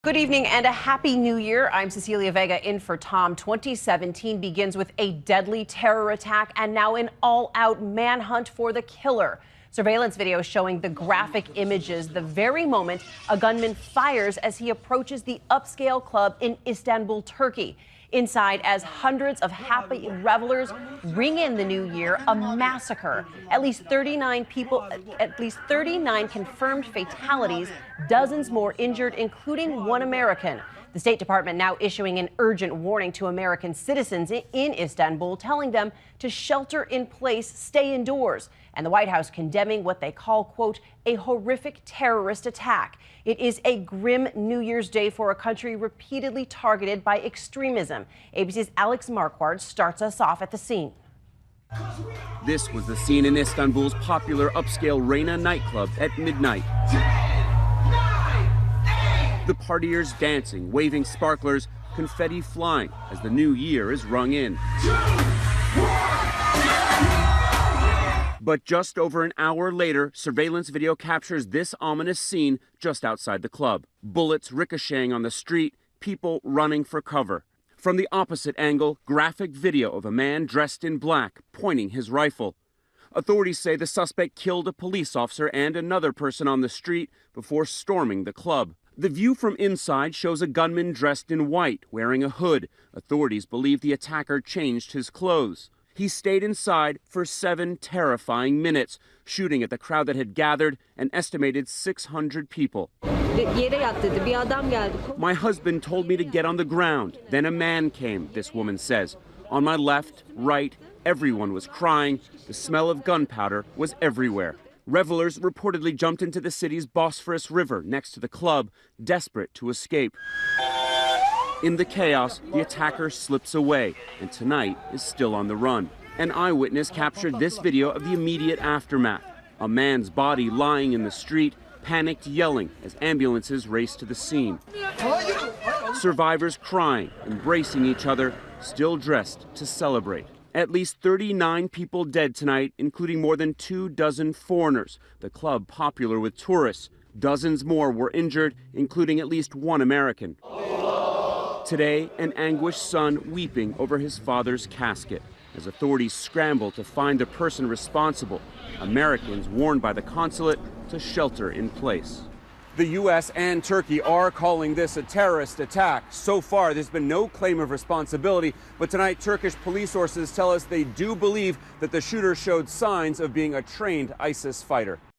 Good evening and a happy new year. I'm Cecilia Vega in for Tom. 2017 begins with a deadly terror attack and now an all-out manhunt for the killer. Surveillance video showing the graphic images the very moment a gunman fires as he approaches the upscale club in Istanbul, Turkey. Inside, as hundreds of happy revelers ring in the new year, a massacre. At least 39 confirmed fatalities, dozens more injured, including one American. The State Department now issuing an urgent warning to American citizens in Istanbul, telling them to shelter in place, stay indoors. And the White House condemning what they call, quote, a horrific terrorist attack. It is a grim New Year's Day for a country repeatedly targeted by extremism. ABC's Alex Marquardt starts us off at the scene. This was the scene in Istanbul's popular upscale Reina nightclub at midnight. The partiers dancing, waving sparklers, confetti flying as the new year is rung in. But just over an hour later, surveillance video captures this ominous scene just outside the club. Bullets ricocheting on the street, people running for cover. From the opposite angle, graphic video of a man dressed in black pointing his rifle. Authorities say the suspect killed a police officer and another person on the street before storming the club. The view from inside shows a gunman dressed in white, wearing a hood. Authorities believe the attacker changed his clothes. He stayed inside for 7 terrifying minutes, shooting at the crowd that had gathered, an estimated 600 people. My husband told me to get on the ground. Then a man came, this woman says. On my left, right, everyone was crying. The smell of gunpowder was everywhere. Revelers reportedly jumped into the city's Bosphorus River next to the club, desperate to escape. In the chaos, the attacker slips away and tonight is still on the run. An eyewitness captured this video of the immediate aftermath. A man's body lying in the street, panicked yelling as ambulances race to the scene. Survivors crying, embracing each other, still dressed to celebrate. At least 39 people dead tonight, including more than 24 foreigners, the club popular with tourists. Dozens more were injured, including at least one American. Today, an anguished son weeping over his father's casket as authorities scramble to find the person responsible. Americans warned by the consulate to shelter in place. The U.S. and Turkey are calling this a terrorist attack. So far, there's been no claim of responsibility, but tonight Turkish police sources tell us they do believe that the shooter showed signs of being a trained ISIS fighter.